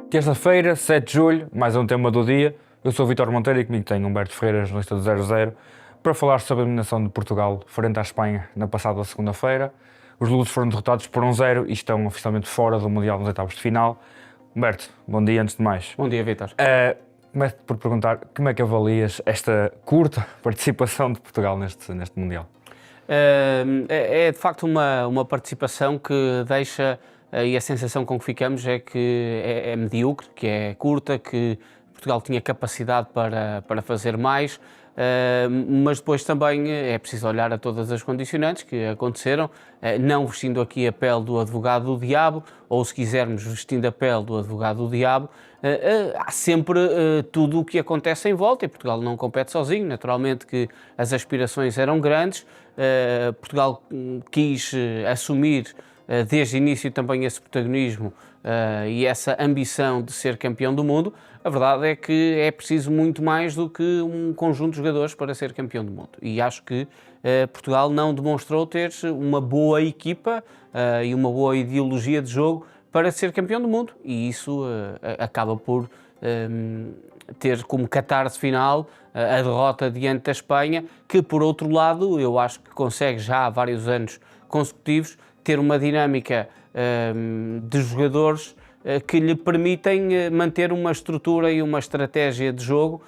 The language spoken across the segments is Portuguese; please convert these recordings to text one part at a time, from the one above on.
Terça-feira, 7 de julho, mais um tema do dia. Eu sou o Vítor Monteiro e comigo tenho Humberto Ferreira, jornalista do 00, para falar sobre a eliminação de Portugal frente à Espanha na passada segunda-feira. Os lusos foram derrotados por 1-0 e estão oficialmente fora do Mundial nos oitavos de final. Humberto, bom dia antes de mais. Bom dia, Vítor. Começo por perguntar como é que avalias esta curta participação de Portugal neste Mundial? É de facto uma participação que deixa, e a sensação com que ficamos é que é medíocre, que é curta, que Portugal tinha capacidade para fazer mais, mas depois também é preciso olhar a todas as condicionantes que aconteceram, não vestindo aqui a pele do advogado do diabo, ou se quisermos vestindo a pele do advogado do diabo, há sempre tudo o que acontece em volta e Portugal não compete sozinho, naturalmente que as aspirações eram grandes, Portugal quis assumir desde o início também esse protagonismo e essa ambição de ser campeão do mundo. A verdade é que é preciso muito mais do que um conjunto de jogadores para ser campeão do mundo. E acho que Portugal não demonstrou ter uma boa equipa e uma boa ideologia de jogo para ser campeão do mundo. E isso acaba por ter como catarse final a derrota diante da Espanha, que por outro lado eu acho que consegue já há vários anos consecutivos ter uma dinâmica de jogadores que lhe permitem manter uma estrutura e uma estratégia de jogo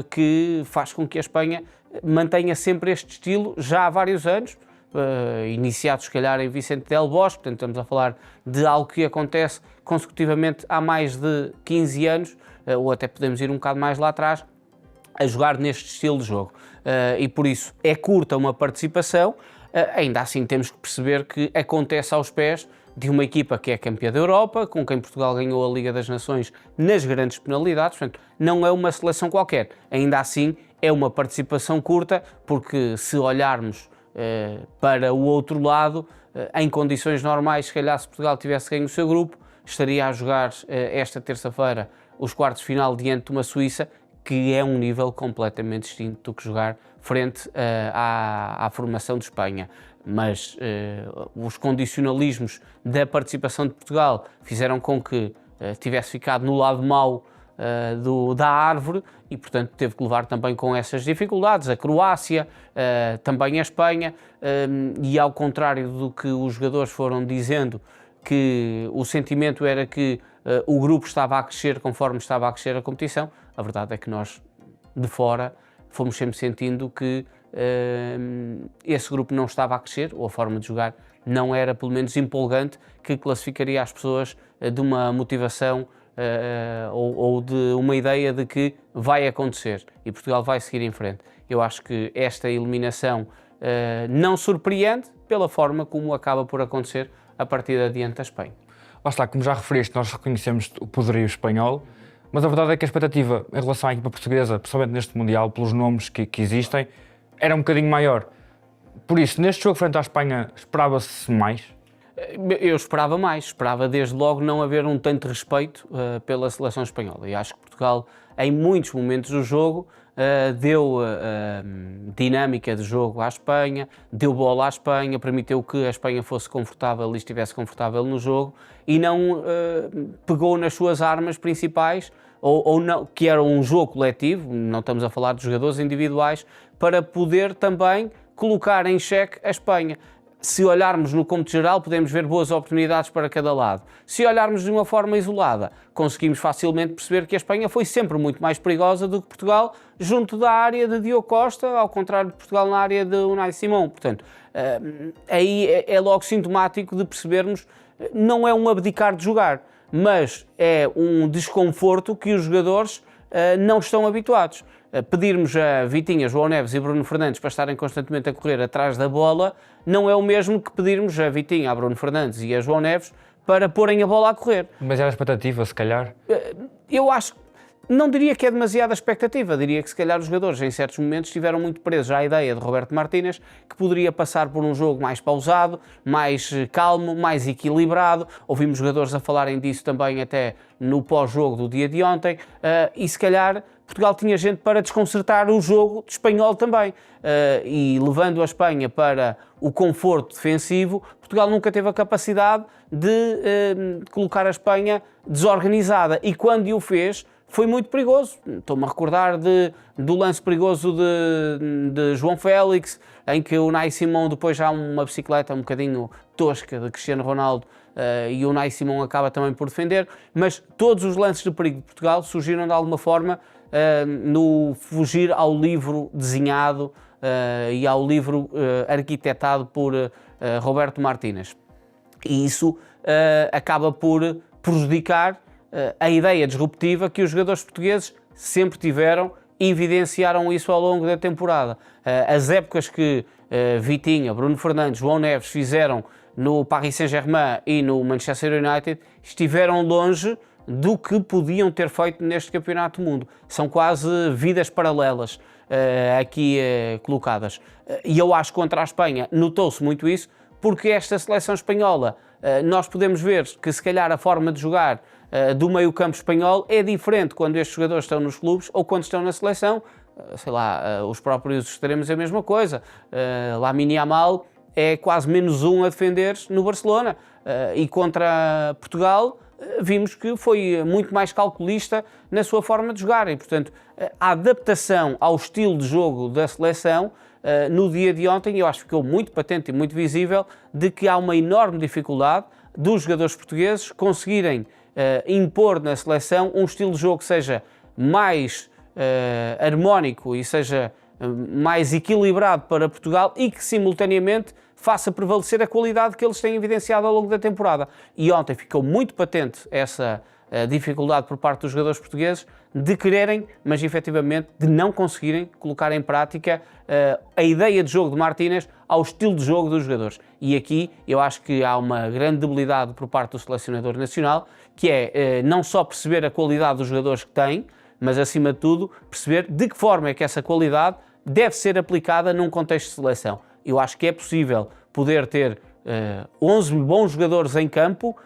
que faz com que a Espanha mantenha sempre este estilo já há vários anos, iniciado se calhar em Vicente Del Bosque, portanto estamos a falar de algo que acontece consecutivamente há mais de 15 anos, ou até podemos ir um bocado mais lá atrás, a jogar neste estilo de jogo. E por isso é curta uma participação, ainda assim temos que perceber que acontece aos pés de uma equipa que é campeã da Europa, com quem Portugal ganhou a Liga das Nações nas grandes penalidades, portanto não é uma seleção qualquer, ainda assim é uma participação curta, porque se olharmos para o outro lado, em condições normais, se calhar se Portugal tivesse ganho o seu grupo, estaria a jogar esta terça-feira os quartos de final diante de uma Suíça, que é um nível completamente distinto do que jogar frente à formação de Espanha. Mas os condicionalismos da participação de Portugal fizeram com que tivesse ficado no lado mau da árvore e, portanto, teve que levar também com essas dificuldades a Croácia, também a Espanha, e ao contrário do que os jogadores foram dizendo, que o sentimento era que o grupo estava a crescer conforme estava a crescer a competição, a verdade é que nós, de fora, fomos sempre sentindo que esse grupo não estava a crescer, ou a forma de jogar não era, pelo menos, empolgante, que classificaria as pessoas de uma motivação ou de uma ideia de que vai acontecer e Portugal vai seguir em frente. Eu acho que esta eliminação não surpreende pela forma como acaba por acontecer a partida diante da Espanha. Lá está, como já referiste, nós reconhecemos o poderio espanhol, mas a verdade é que a expectativa em relação à equipa portuguesa, principalmente neste Mundial, pelos nomes que existem, era um bocadinho maior. Por isso, neste jogo frente à Espanha, esperava-se mais? Eu esperava mais, esperava desde logo não haver um tanto respeito pela seleção espanhola. E acho que Portugal, em muitos momentos do jogo, deu dinâmica de jogo à Espanha, deu bola à Espanha, permitiu que a Espanha fosse confortável e estivesse confortável no jogo e não pegou nas suas armas principais, ou não, que era um jogo coletivo, não estamos a falar de jogadores individuais, para poder também colocar em xeque a Espanha. Se olharmos no cômputo geral, podemos ver boas oportunidades para cada lado. Se olharmos de uma forma isolada, conseguimos facilmente perceber que a Espanha foi sempre muito mais perigosa do que Portugal junto da área de Diogo Costa, ao contrário de Portugal na área de Unai Simão. Portanto, aí é logo sintomático de percebermos, não é um abdicar de jogar, mas é um desconforto que os jogadores não estão habituados. Pedirmos a Vitinha, João Neves e Bruno Fernandes para estarem constantemente a correr atrás da bola não é o mesmo que pedirmos a Vitinha, a Bruno Fernandes e a João Neves para porem a bola a correr. Mas era a expectativa, se calhar? Eu acho, não diria que é demasiada expectativa, diria que se calhar os jogadores em certos momentos estiveram muito presos à ideia de Roberto Martínez, que poderia passar por um jogo mais pausado, mais calmo, mais equilibrado. Ouvimos jogadores a falarem disso também até no pós-jogo do dia de ontem, e se calhar Portugal tinha gente para desconcertar o jogo espanhol também. E levando a Espanha para o conforto defensivo, Portugal nunca teve a capacidade de colocar a Espanha desorganizada. E quando o fez, foi muito perigoso. Estou-me a recordar do lance perigoso de João Félix, em que o Unai Simão depois já uma bicicleta um bocadinho tosca de Cristiano Ronaldo, e o Unai Simão acaba também por defender, mas todos os lances de perigo de Portugal surgiram de alguma forma no fugir ao livro desenhado e ao livro arquitetado por Roberto Martínez. E isso acaba por prejudicar a ideia disruptiva que os jogadores portugueses sempre tiveram e evidenciaram isso ao longo da temporada. As épocas que Vitinha, Bruno Fernandes, João Neves fizeram no Paris Saint-Germain e no Manchester United estiveram longe do que podiam ter feito neste Campeonato do Mundo. São quase vidas paralelas aqui colocadas. E eu acho que contra a Espanha notou-se muito isso, porque esta seleção espanhola, nós podemos ver que se calhar a forma de jogar do meio-campo espanhol é diferente quando estes jogadores estão nos clubes ou quando estão na seleção. Sei lá, os próprios extremos é a mesma coisa. Lamine Yamal é quase -1 a defender no Barcelona. E contra Portugal vimos que foi muito mais calculista na sua forma de jogar. E, portanto, a adaptação ao estilo de jogo da seleção no dia de ontem, eu acho que ficou muito patente e muito visível de que há uma enorme dificuldade dos jogadores portugueses conseguirem impor na seleção um estilo de jogo que seja mais harmónico e seja mais equilibrado para Portugal e que simultaneamente faça prevalecer a qualidade que eles têm evidenciado ao longo da temporada. E ontem ficou muito patente essa dificuldade por parte dos jogadores portugueses de quererem, mas efetivamente de não conseguirem colocar em prática a ideia de jogo de Martínez ao estilo de jogo dos jogadores. E aqui eu acho que há uma grande debilidade por parte do selecionador nacional, que é não só perceber a qualidade dos jogadores que tem, mas acima de tudo perceber de que forma é que essa qualidade deve ser aplicada num contexto de seleção. Eu acho que é possível poder ter 11 bons jogadores em campo,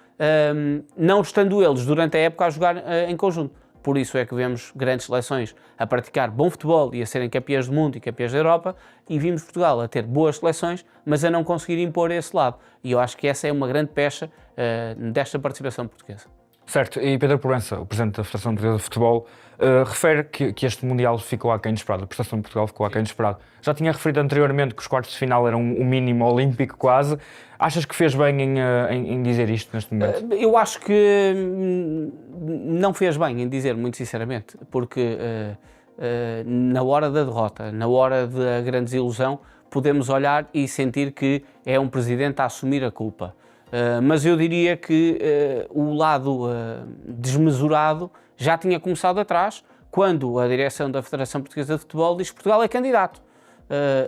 não estando eles durante a época a jogar em conjunto. Por isso é que vemos grandes seleções a praticar bom futebol e a serem campeãs do mundo e campeãs da Europa, e vimos Portugal a ter boas seleções, mas a não conseguir impor esse lado. E eu acho que essa é uma grande pecha desta participação portuguesa. Certo, e Pedro Proença, o Presidente da Federação Portuguesa de Futebol, refere que este Mundial ficou aquém de esperado, a prestação de Portugal ficou aquém de esperado. Já tinha referido anteriormente que os quartos de final eram o mínimo olímpico quase. Achas que fez bem em dizer isto neste momento? Eu acho que não fez bem em dizer, muito sinceramente, porque na hora da derrota, na hora da grande desilusão, podemos olhar e sentir que é um Presidente a assumir a culpa. Mas eu diria que o lado desmesurado já tinha começado atrás, quando a direção da Federação Portuguesa de Futebol diz que Portugal é candidato.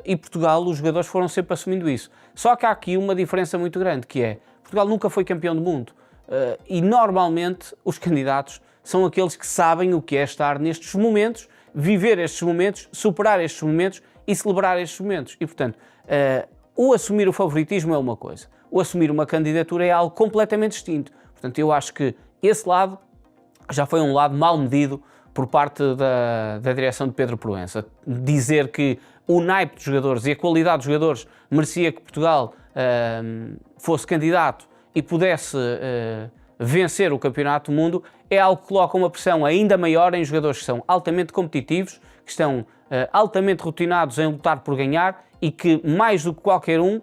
E Portugal, os jogadores foram sempre assumindo isso. Só que há aqui uma diferença muito grande, que é, Portugal nunca foi campeão do mundo. E normalmente os candidatos são aqueles que sabem o que é estar nestes momentos, viver estes momentos, superar estes momentos e celebrar estes momentos. E portanto, o assumir o favoritismo é uma coisa. O assumir uma candidatura é algo completamente distinto. Portanto, eu acho que esse lado já foi um lado mal medido por parte da direção de Pedro Proença. Dizer que o naipe dos jogadores e a qualidade dos jogadores merecia que Portugal fosse candidato e pudesse vencer o Campeonato do Mundo é algo que coloca uma pressão ainda maior em jogadores que são altamente competitivos, que estão altamente rotinados em lutar por ganhar e que, mais do que qualquer um,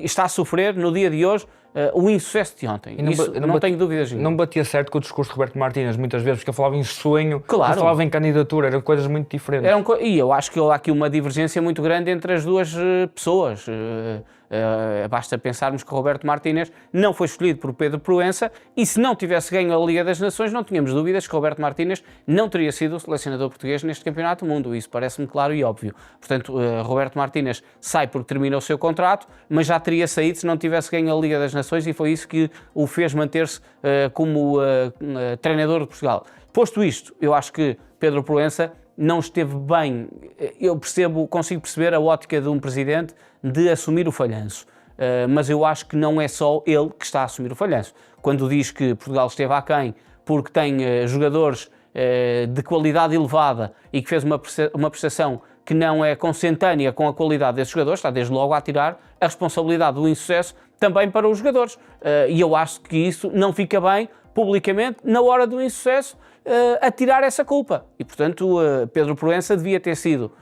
está a sofrer no dia de hoje o insucesso de ontem. Não tenho dúvidas nenhuma. Não batia certo com o discurso de Roberto Martínez, muitas vezes, porque ele falava em sonho, claro. Ele falava em candidatura, eram coisas muito diferentes. E eu acho que há aqui uma divergência muito grande entre as duas pessoas. Basta pensarmos que Roberto Martínez não foi escolhido por Pedro Proença e se não tivesse ganho a Liga das Nações não tínhamos dúvidas que Roberto Martínez não teria sido o selecionador português neste Campeonato do Mundo. Isso parece-me claro e óbvio. Portanto, Roberto Martínez sai porque termina o seu contrato, mas já teria saído se não tivesse ganho a Liga das Nações e foi isso que o fez manter-se como treinador de Portugal. Posto isto, eu acho que Pedro Proença não esteve bem. Eu consigo perceber a ótica de um presidente de assumir o falhanço, mas eu acho que não é só ele que está a assumir o falhanço. Quando diz que Portugal esteve aquém porque tem jogadores de qualidade elevada e que fez uma prestação que não é consentânea com a qualidade desses jogadores, está desde logo a tirar a responsabilidade do insucesso também para os jogadores. E eu acho que isso não fica bem publicamente, na hora do insucesso, a tirar essa culpa. E, portanto, Pedro Proença devia ter sido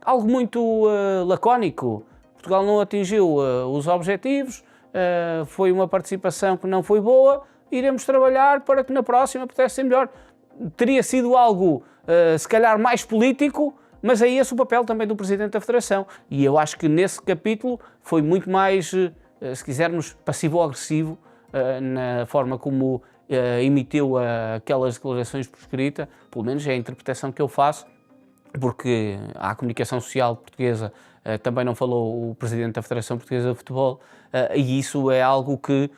algo muito lacónico. Portugal não atingiu os objetivos, foi uma participação que não foi boa, iremos trabalhar para que na próxima pudesse ser melhor. Teria sido algo, se calhar, mais político, mas é esse o papel também do Presidente da Federação. E eu acho que nesse capítulo foi muito mais, se quisermos, passivo-agressivo na forma como emitiu aquelas declarações por escrita, pelo menos é a interpretação que eu faço, porque a comunicação social portuguesa também não falou o Presidente da Federação Portuguesa de Futebol, e isso é algo que,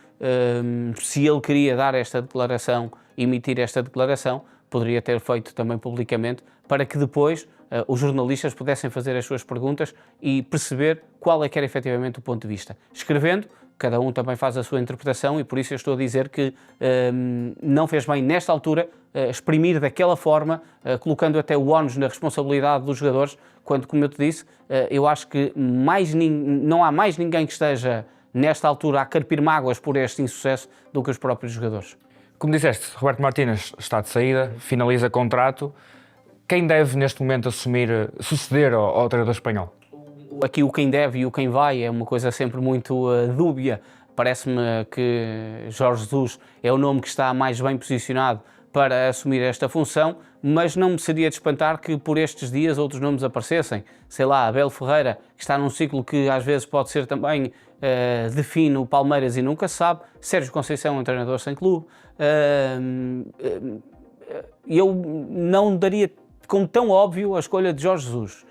se ele queria dar esta declaração, emitir esta declaração, poderia ter feito também publicamente, para que depois os jornalistas pudessem fazer as suas perguntas e perceber qual é que era efetivamente o ponto de vista. Escrevendo, cada um também faz a sua interpretação e por isso eu estou a dizer que não fez bem nesta altura exprimir daquela forma, colocando até o ónus na responsabilidade dos jogadores, quando, como eu te disse, eu acho que não há mais ninguém que esteja nesta altura a carpir mágoas por este insucesso do que os próprios jogadores. Como disseste, Roberto Martínez está de saída, finaliza contrato. Quem deve neste momento suceder ao treinador espanhol? Aqui o quem deve e o quem vai é uma coisa sempre muito dúbia. Parece-me que Jorge Jesus é o nome que está mais bem posicionado para assumir esta função, mas não me seria de espantar que por estes dias outros nomes aparecessem. Sei lá, Abel Ferreira, que está num ciclo que às vezes pode ser também define o Palmeiras e nunca se sabe. Sérgio Conceição é um treinador sem clube. Eu não daria como tão óbvio a escolha de Jorge Jesus.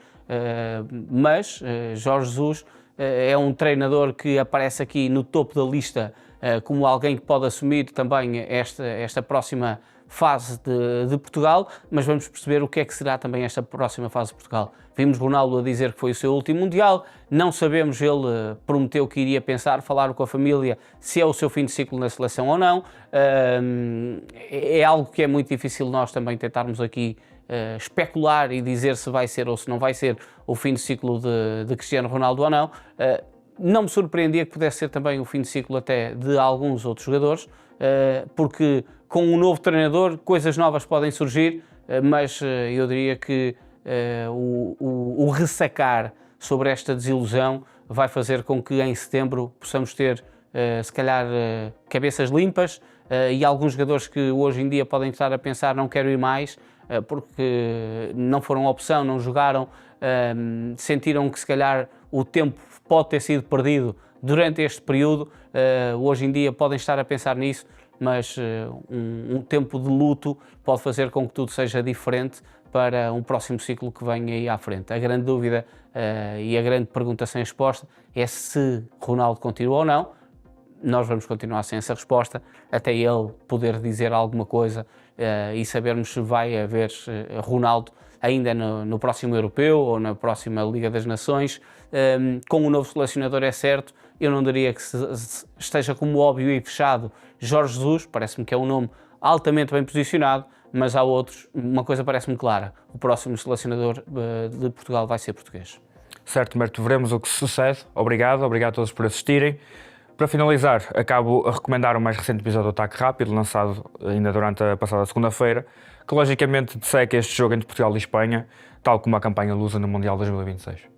Mas Jorge Jesus é um treinador que aparece aqui no topo da lista como alguém que pode assumir também esta próxima fase de Portugal, mas vamos perceber o que é que será também esta próxima fase de Portugal. Vimos Ronaldo a dizer que foi o seu último Mundial, não sabemos, ele prometeu que iria pensar, falar com a família se é o seu fim de ciclo na seleção ou não. É algo que é muito difícil nós também tentarmos aqui especular e dizer se vai ser ou se não vai ser o fim de ciclo de Cristiano Ronaldo ou não. Não me surpreendia que pudesse ser também o fim de ciclo até de alguns outros jogadores, porque com um novo treinador coisas novas podem surgir, mas eu diria que o ressacar sobre esta desilusão vai fazer com que em setembro possamos ter, se calhar, cabeças limpas e alguns jogadores que hoje em dia podem estar a pensar não quero ir mais, porque não foram opção, não jogaram, sentiram que se calhar o tempo pode ter sido perdido durante este período, hoje em dia podem estar a pensar nisso, mas um tempo de luto pode fazer com que tudo seja diferente para um próximo ciclo que vem aí à frente. A grande dúvida e a grande pergunta sem resposta é se Ronaldo continua ou não. Nós vamos continuar sem essa resposta, até ele poder dizer alguma coisa e sabermos se vai haver Ronaldo ainda no próximo Europeu ou na próxima Liga das Nações. Com o novo selecionador é certo, eu não diria que esteja como óbvio e fechado Jorge Jesus, parece-me que é um nome altamente bem posicionado, mas há outros, uma coisa parece-me clara, o próximo selecionador de Portugal vai ser português. Certo, Humberto, veremos o que sucede. Obrigado a todos por assistirem. Para finalizar, acabo a recomendar o mais recente episódio do Ataque Rápido, lançado ainda durante a passada segunda-feira, que logicamente disseca este jogo entre Portugal e Espanha, tal como a campanha lusa no Mundial 2026.